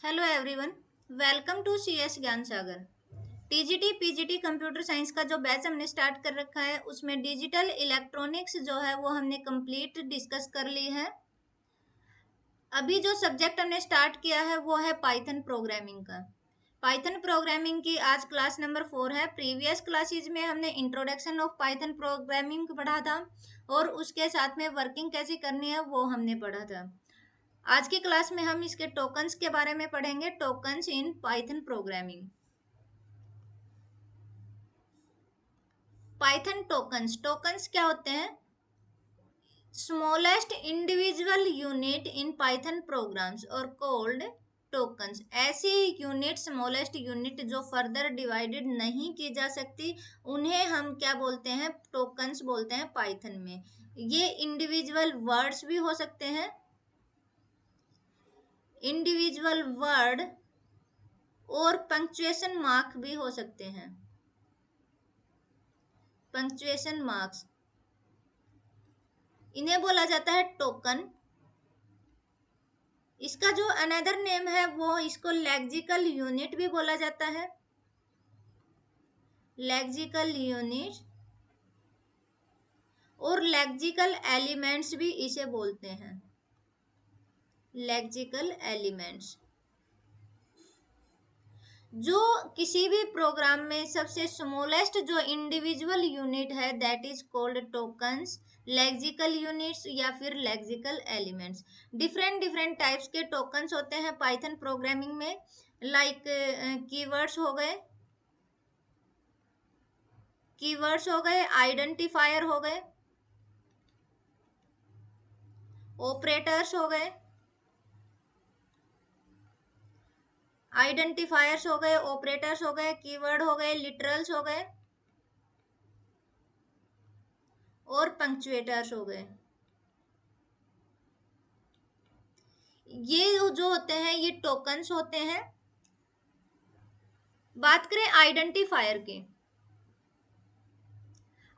Hello everyone, welcome to CS Gyan Sagar. TGT PGT computer science का जो batch हमने start कर रखा है उसमें डिजिटल इलेक्ट्रॉनिक्स जो है वो हमने कंप्लीट डिस्कस कर ली है। अभी जो सब्जेक्ट हमने स्टार्ट किया है वो है पाइथन प्रोग्रामिंग का। पाइथन प्रोग्रामिंग की आज क्लास नंबर 4 है। प्रीवियस क्लासेज में हमने इंट्रोडक्शन ऑफ पाइथन प्रोग्रामिंग पढ़ा था और उसके साथ में वर्किंग कैसे करनी है वो हमने पढ़ा था। आज की क्लास में हम इसके टोकन्स के बारे में पढ़ेंगे, tokens in Python programming. Python tokens, tokens क्या होते हैं? Smallest individual unit in Python programs are called tokens. ऐसी यूनिट, स्मॉलेस्ट यूनिट जो फर्दर डिवाइडेड नहीं की जा सकती, उन्हें हम क्या बोलते हैं? टोकन्स बोलते हैं पाइथन में। ये इंडिविजुअल वर्ड्स भी हो सकते हैं, इंडिविजुअल वर्ड और पंक्चुएशन मार्क भी हो सकते हैं। पंक्चुएशन मार्क्स, इन्हें बोला जाता है टोकन। इसका जो अनदर नेम है वो इसको लेक्सिकल यूनिट भी बोला जाता है। लेक्सिकल यूनिट और लेक्सिकल एलिमेंट्स भी इसे बोलते हैं। लेक्सिकल एलिमेंट्स जो किसी भी प्रोग्राम में सबसे स्मॉलेस्ट जो इंडिविजुअल यूनिट है that is called tokens, lexical units या फिर lexical elements. Different different types के टोकन्स होते हैं पाइथन प्रोग्रामिंग में। लाइक कीवर्ड्स हो गए, कीवर्ड्स हो गए, आइडेंटिफायर हो गए, ऑपरेटर्स हो गए, आइडेंटिफायर्स हो गए, ऑपरेटर्स हो गए, कीवर्ड हो गए, लिटरल्स हो गए और पंक्चुएटर्स हो गए। ये जो होते हैं ये टोकन्स होते हैं। बात करें आइडेंटिफायर की,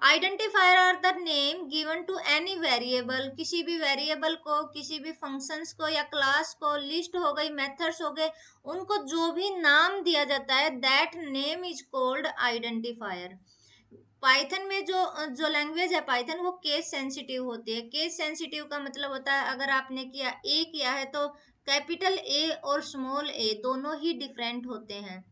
identifier are the name given to any variable. किसी भी वेरिएबल को, किसी भी फंक्शंस को या क्लास को, लिस्ट हो गई, मेथड्स हो गए, उनको जो भी नाम दिया जाता है that name is called identifier. Python में जो जो लैंग्वेज है पाइथन वो केस सेंसिटिव होती है। केस सेंसिटिव का मतलब होता है अगर आपने किया है तो कैपिटल ए और स्मॉल ए दोनों ही डिफरेंट होते हैं।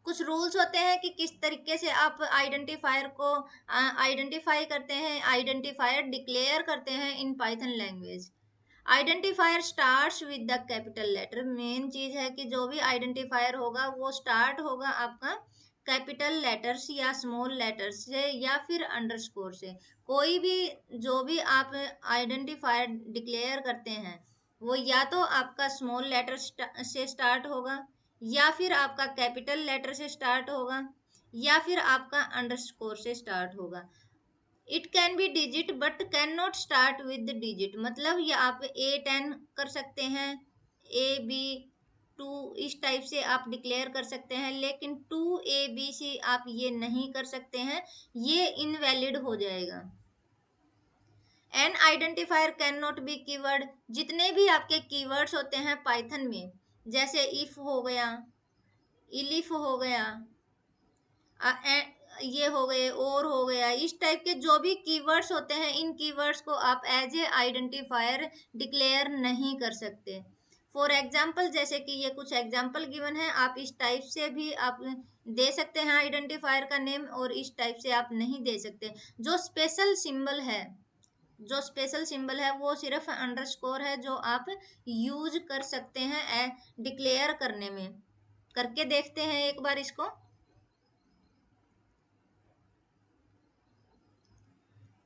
कुछ रूल्स होते हैं कि किस तरीके से आप आइडेंटिफायर को आइडेंटिफाई करते हैं, आइडेंटिफायर डिक्लेयर करते हैं in Python language. Identifier starts with the capital letter. Main चीज है कि जो भी आइडेंटिफायर होगा वो स्टार्ट होगा आपका कैपिटल लेटर्स या स्मॉल लेटर्स से या फिर अंडरस्कोर से। कोई भी जो भी आप आइडेंटिफायर डिक्लेयर करते हैं वो या तो आपका स्मॉल लेटर से स्टार्ट होगा या फिर आपका कैपिटल लेटर से स्टार्ट होगा या फिर आपका अंडरस्कोर से स्टार्ट होगा। It can be digit but can not start with digit. मतलब ये आप A10 कर सकते हैं, AB 2 इस टाइप से आप डिक्लेयर कर सकते हैं, लेकिन 2ABC आप ये नहीं कर सकते हैं, ये इनवैलिड हो जाएगा। N identifier can not B keyword. जितने भी आपके कीवर्ड्स होते हैं पाइथन में, जैसे इफ हो गया, इलिफ हो गया, ये हो गए, और हो गया, इस टाइप के जो भी कीवर्ड्स होते हैं इन कीवर्ड्स को आप एज ए आइडेंटिफायर डिक्लेयर नहीं कर सकते। फॉर एग्जाम्पल, जैसे कि ये कुछ एग्जाम्पल गिवन है, आप इस टाइप से भी आप दे सकते हैं आइडेंटिफायर का नेम और इस टाइप से आप नहीं दे सकते। जो स्पेशल सिंबल है, जो स्पेशल सिंबल है वो सिर्फ अंडरस्कोर है जो आप यूज कर सकते हैं डिक्लेयर करने में। करके देखते हैं एक बार इसको।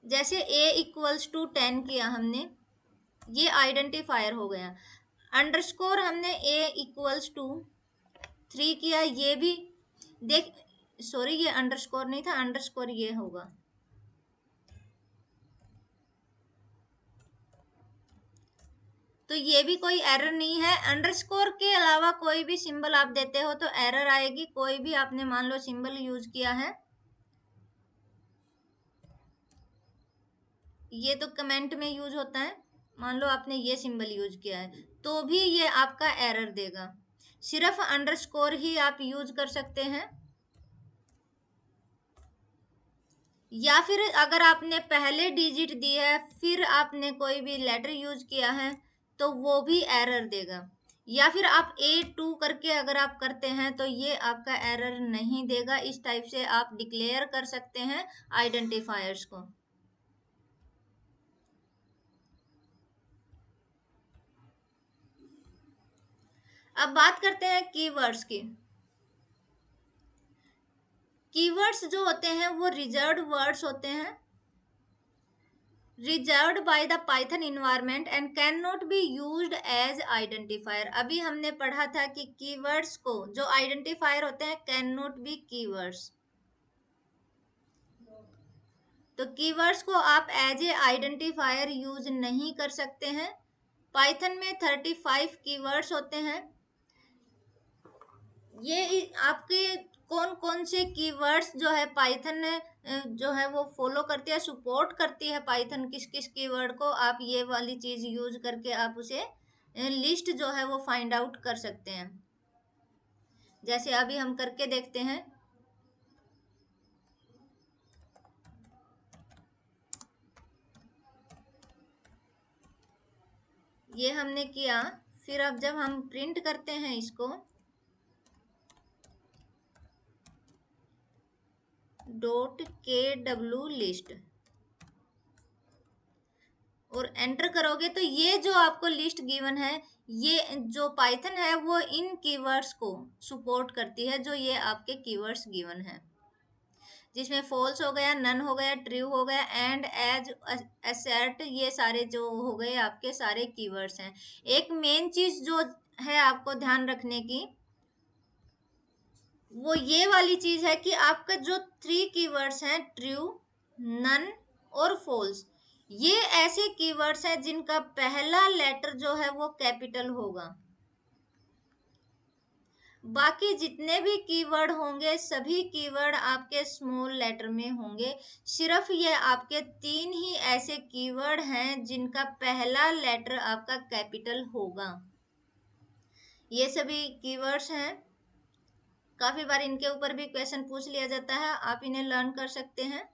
जैसे A = 10 किया हमने, ये आइडेंटिफायर हो गया। अंडरस्कोर हमने A = 3 किया, ये भी देख, सॉरी ये अंडरस्कोर नहीं था, अंडरस्कोर ये होगा। तो ये भी कोई एरर नहीं है। अंडरस्कोर के अलावा कोई भी सिंबल आप देते हो तो एरर आएगी। कोई भी आपने मान लो सिंबल यूज किया है, ये तो कमेंट में यूज होता है, मान लो आपने ये सिंबल यूज किया है तो भी ये आपका एरर देगा। सिर्फ अंडरस्कोर ही आप यूज कर सकते हैं, या फिर अगर आपने पहले डिजिट दी है फिर आपने कोई भी लेटर यूज किया है तो वो भी एरर देगा। या फिर आप A2 करके अगर आप करते हैं तो ये आपका एरर नहीं देगा। इस टाइप से आप डिक्लेयर कर सकते हैं आइडेंटिफायर्स को। अब बात करते हैं कीवर्ड्स की। कीवर्ड्स जो होते हैं वो रिजर्व्ड वर्ड्स होते हैं, reserved by the Python environment and can not be used as identifier. अभी हमने पढ़ा था कि कीवर्ड्स को जो आइडेंटिफायर होते हैं कैन नॉट बी कीवर्ड्स। तो कीवर्ड्स को आप एज ए आइडेंटिफायर यूज नहीं कर सकते हैं। पाइथन में 35 कीवर्ड्स होते हैं। ये आपके कौन कौन से कीवर्ड्स जो है पाइथन जो है वो फॉलो करती है, सपोर्ट करती है पाइथन किस किस कीवर्ड को, आप ये वाली चीज यूज करके आप उसे लिस्ट जो है वो फाइंड आउट कर सकते हैं। जैसे अभी हम करके देखते हैं। ये हमने किया, फिर अब जब हम प्रिंट करते हैं इसको .kw लिस्ट और एंटर करोगे तो ये जो आपको लिस्ट गिवन है, ये जो पाइथन है वो इन कीवर्ड्स को सपोर्ट करती है जो ये आपके कीवर्ड्स गिवन है, जिसमें फॉल्स हो गया, नन हो गया, ट्रू हो गया, एंड एज, असर्ट, ये सारे जो हो गए आपके सारे कीवर्ड्स हैं। एक मेन चीज जो है आपको ध्यान रखने की वो ये वाली चीज है कि आपका जो 3 कीवर्ड्स हैं ट्रू, नन और फॉल्स, ये ऐसे कीवर्ड्स हैं जिनका पहला लेटर जो है वो कैपिटल होगा। बाकी जितने भी कीवर्ड होंगे सभी कीवर्ड आपके स्मॉल लेटर में होंगे। सिर्फ ये आपके 3 ही ऐसे कीवर्ड हैं जिनका पहला लेटर आपका कैपिटल होगा। ये सभी कीवर्ड्स हैं, काफी बार इनके ऊपर भी क्वेश्चन पूछ लिया जाता है, आप इन्हें लर्न कर सकते हैं।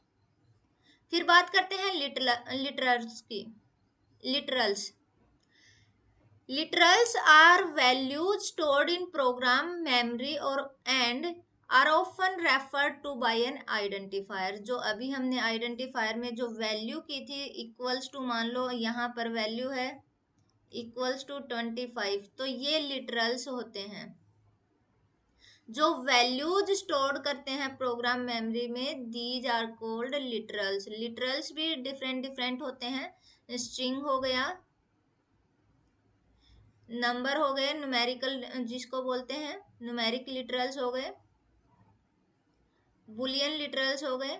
फिर बात करते हैं लिटरल्स की। Literals literals are values stored in program memory और and are often referred to by an identifier. जो अभी हमने आइडेंटिफायर में जो वैल्यू की थी इक्वल्स टू, मान लो यहाँ पर वैल्यू है इक्वल्स टू 25, तो ये लिटरल्स होते हैं जो वैल्यूज स्टोर करते हैं प्रोग्राम मेमोरी में। These are called literals. Literals भी डिफरेंट डिफरेंट होते हैं। स्ट्रिंग हो गया, नंबर हो गए, न्यूमेरिकल जिसको बोलते हैं न्यूमेरिक लिटरल्स हो गए, बुलियन लिटरल्स हो गए,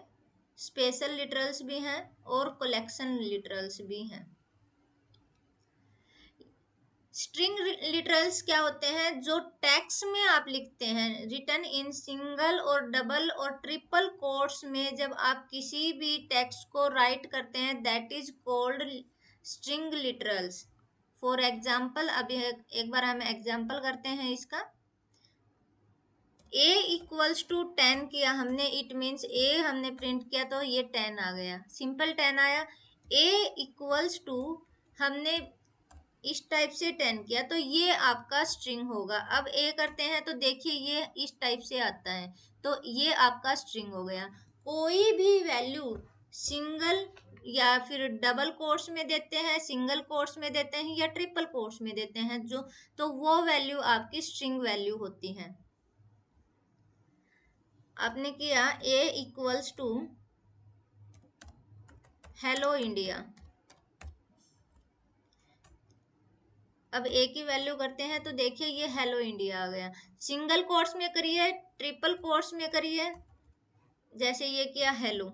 स्पेशल लिटरल्स भी हैं और कलेक्शन लिटरल्स भी हैं। स्ट्रिंग लिटरल्स क्या होते हैं, जो टेक्स्ट में आप लिखते हैं रिटन इन सिंगल और डबल और ट्रिपल कोट्स में, जब आप किसी भी टेक्स्ट को राइट करते हैं that is called string literals. For example, अभी एक बार हम एग्जाम्पल करते हैं इसका। a इक्वल्स टू 10 किया हमने, इट मीन्स a हमने प्रिंट किया तो ये 10 आ गया, सिंपल 10 आया। a इक्वल्स टू हमने इस टाइप से 10 किया तो ये आपका स्ट्रिंग होगा। अब ए करते हैं तो देखिए ये इस टाइप से आता है तो ये आपका स्ट्रिंग हो गया। कोई भी वैल्यू सिंगल या फिर डबल कोट्स में देते हैं, सिंगल कोट्स में देते हैं या ट्रिपल कोट्स में देते हैं जो, तो वो वैल्यू आपकी स्ट्रिंग वैल्यू होती है। आपने किया ए इक्वल्स टू हेलो इंडिया, अब ए की वैल्यू करते हैं तो देखिए ये हेलो इंडिया आ गया। सिंगल कोट्स में करिए, ट्रिपल कोट्स में करिए, जैसे ये किया हेलो,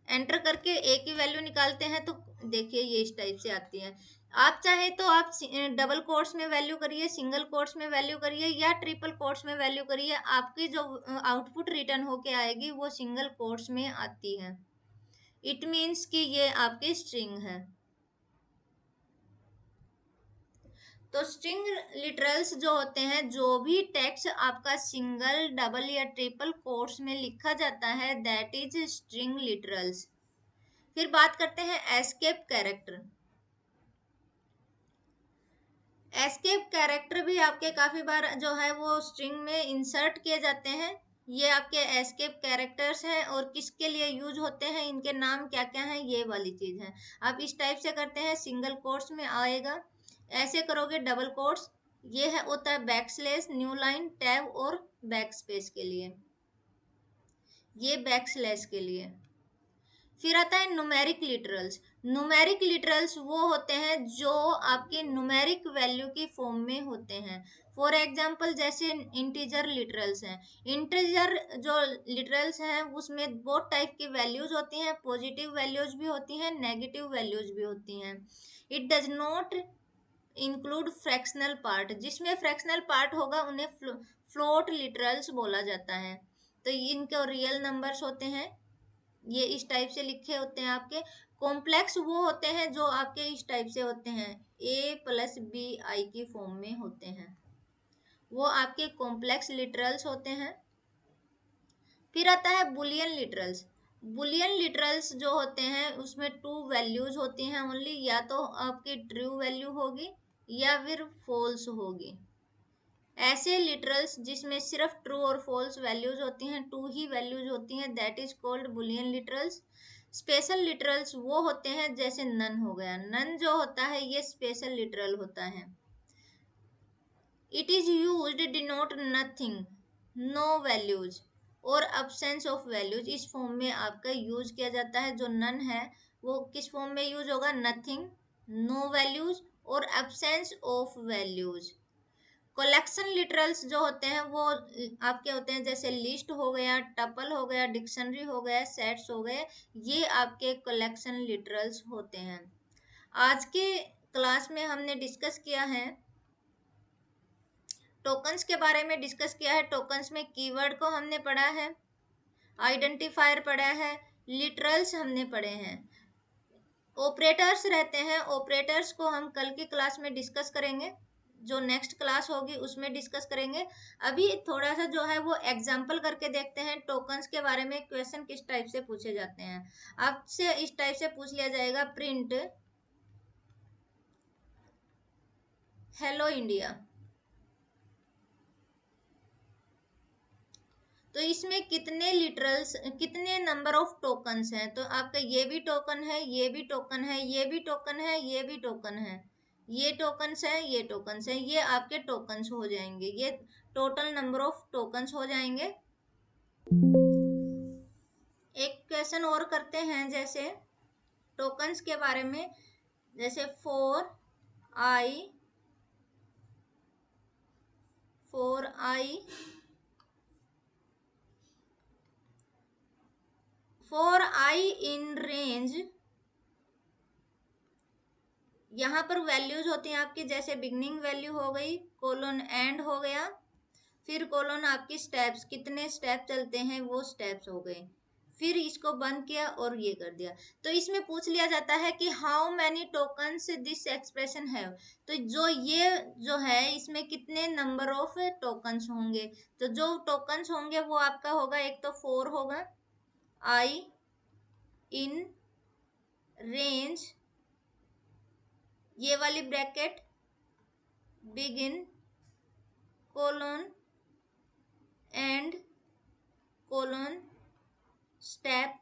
एंटर करके ए की वैल्यू निकालते हैं तो देखिए ये इस टाइप से आती है। आप चाहे तो आप डबल कोट्स में वैल्यू करिए, सिंगल कोट्स में वैल्यू करिए या ट्रिपल कोट्स में वैल्यू करिए, आपकी जो आउटपुट रिटर्न होके आएगी वो सिंगल कोट्स में आती है। इट मीन्स कि ये आपकी स्ट्रिंग है। तो स्ट्रिंग लिटरल्स जो होते हैं, जो भी टेक्स्ट आपका सिंगल, डबल या ट्रिपल कोट्स में लिखा जाता है, दैट इज स्ट्रिंग लिटरल्स। फिर बात करते हैं एस्केप कैरेक्टर। एस्केप कैरेक्टर भी आपके काफी बार जो है वो स्ट्रिंग में इंसर्ट किए जाते हैं। ये आपके एस्केप कैरेक्टर्स हैं और किसके लिए यूज होते हैं, इनके नाम क्या क्या हैं, ये वाली चीज है। आप इस टाइप से करते हैं, सिंगल कोट्स में आएगा, ऐसे करोगे डबल कोट्स, ये है होता है बैकस्लैश, न्यू लाइन, टैब और बैकस्पेस के लिए, ये बैकस्लैश के लिए। फिर आता है न्यूमेरिक लिटरल्स। न्यूमेरिक लिटरल्स वो होते हैं जो आपके न्यूमेरिक वैल्यू की फॉर्म में होते हैं। फॉर एग्जाम्पल जैसे इंटीजर लिटरल्स हैं। इंटीजर जो लिटरल्स हैं उसमें बहुत टाइप की वैल्यूज होती हैं, पॉजिटिव वैल्यूज भी होती हैं, नेगेटिव वैल्यूज भी होती हैं। It does not include fractional part, जिसमें फ्रैक्शनल पार्ट होगा उन्हें फ्लोट लिटरल्स बोला जाता है। तो इनके रियल नंबर्स होते हैं, ये इस टाइप से लिखे होते हैं आपके। कॉम्प्लेक्स वो होते हैं जो आपके इस टाइप से होते हैं, a प्लस बी आई की फॉर्म में होते हैं, वो आपके कॉम्प्लेक्स लिटरल्स होते हैं। फिर आता है बुलियन लिटरल्स। बुलियन लिटरल्स जो होते हैं उसमें टू वैल्यूज होती हैं ओनली, या तो आपकी ट्रू वैल्यू होगी या फिर फॉल्स होगी। ऐसे लिटरल्स जिसमें सिर्फ ट्रू और फॉल्स वैल्यूज होती हैं, टू ही वैल्यूज होती हैं, that is called Boolean literals. Special literals वो होते हैं जैसे नन हो गया, नन जो होता है ये स्पेशल लिटरल होता है। It is used denote nothing, no values और अब्सेंस ऑफ वैल्यूज, इस फॉर्म में आपका यूज किया जाता है। जो नन है वो किस फॉर्म में यूज होगा, नथिंग, नो वैल्यूज और absence of values. Collection literals जो होते हैं वो आपके होते हैं जैसे लिस्ट हो गया, टपल हो गया, डिक्शनरी हो गया, सेट्स हो गए, ये आपके कलेक्शन लिटरल्स होते हैं। आज के क्लास में हमने डिस्कस किया है टोकन्स के बारे में, डिस्कस किया है। टोकन्स में कीवर्ड को हमने पढ़ा है, आइडेंटिफायर पढ़ा है, लिटरल्स हमने पढ़े हैं। ऑपरेटर्स रहते हैं, ऑपरेटर्स को हम कल की क्लास में डिस्कस करेंगे, जो नेक्स्ट क्लास होगी उसमें डिस्कस करेंगे। अभी थोड़ा सा जो है वो एग्जांपल करके देखते हैं टोकन्स के बारे में, क्वेश्चन किस टाइप से पूछे जाते हैं। आपसे इस टाइप से पूछ लिया जाएगा, प्रिंट हेलो इंडिया, तो इसमें कितने लिटरल्स, कितने नंबर ऑफ टोकन्स हैं, तो आपका ये भी टोकन है, ये भी टोकन है, ये भी टोकन है, ये भी टोकन है, ये टोकन्स है, ये टोकन्स है, ये आपके टोकन्स हो जाएंगे, ये टोटल नंबर ऑफ टोकन्स हो जाएंगे। एक क्वेश्चन और करते हैं जैसे टोकन्स के बारे में, जैसे आई फोर आई इन रेंज, यहाँ पर वैल्यूज होती हैं आपकी, जैसे बिगनिंग वैल्यू हो गई, कोलोन एंड हो गया, फिर कोलोन आपकी स्टेप्स, कितने स्टेप चलते हैं वो स्टेप्स हो गए, फिर इसको बंद किया और ये कर दिया। तो इसमें पूछ लिया जाता है कि how many tokens this expression have, तो जो ये जो है इसमें कितने नंबर ऑफ टोकन्स होंगे, तो जो टोकन्स होंगे वो आपका होगा, एक तो 4 होगा, आई इन रेंज, ये वाली bracket, begin colon end colon step,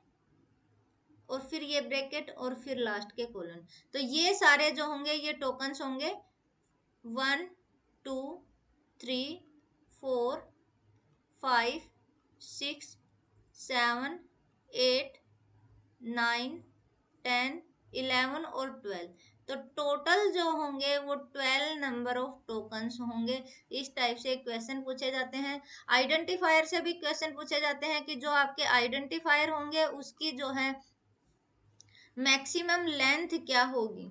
और फिर ये ब्रैकेट और फिर लास्ट के कोलन। तो ये सारे जो होंगे ये टोकन्स होंगे, 1 2 3 4 5 6 7 8 9 10 11 और 12। तो टोटल जो होंगे वो 12 नंबर ऑफ टोकन्स होंगे। इस टाइप से क्वेश्चन पूछे जाते हैं। आइडेंटिफायर से भी क्वेश्चन पूछे जाते हैं कि जो आपके आइडेंटिफायर होंगे उसकी जो है मैक्सिमम लेंथ क्या होगी,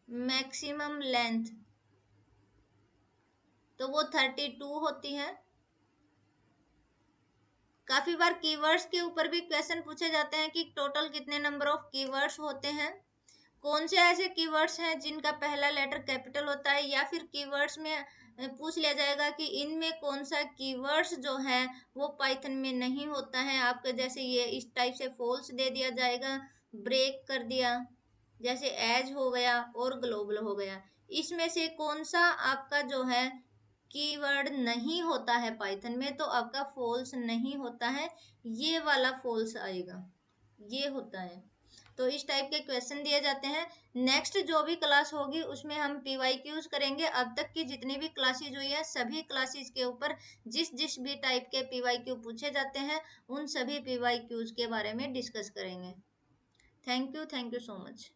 मैक्सिमम लेंथ, तो वो 32 होती है। काफी बार कीवर्ड्स के ऊपर भी क्वेश्चन पूछे जाते हैं कि टोटल कितने नंबर ऑफ कीवर्ड्स होते हैं, कौन से ऐसे कीवर्ड्स हैं जिनका पहला लेटर कैपिटल होता है, या फिर कीवर्ड्स में पूछ लिया जाएगा कि इनमें कौन सा कीवर्ड्स जो है वो पाइथन में नहीं होता है आपके, जैसे ये इस टाइप से फॉल्स दे दिया जाएगा, ब्रेक कर दिया, जैसे एज हो गया और ग्लोबल हो गया। इसमें से कौन सा आपका जो है कीवर्ड नहीं होता है पाइथन में, तो आपका फॉल्स नहीं होता है, ये वाला फॉल्स आएगा, ये होता है। तो इस टाइप के क्वेश्चन दिए जाते हैं। नेक्स्ट जो भी क्लास होगी उसमें हम पीवाईक्यूज करेंगे। अब तक की जितनी भी क्लासेज हुई है सभी क्लासेज के ऊपर जिस जिस भी टाइप के पीवाईक्यू पूछे जाते हैं उन सभी पीवाईक्यूज के बारे में डिस्कस करेंगे। Thank you so much.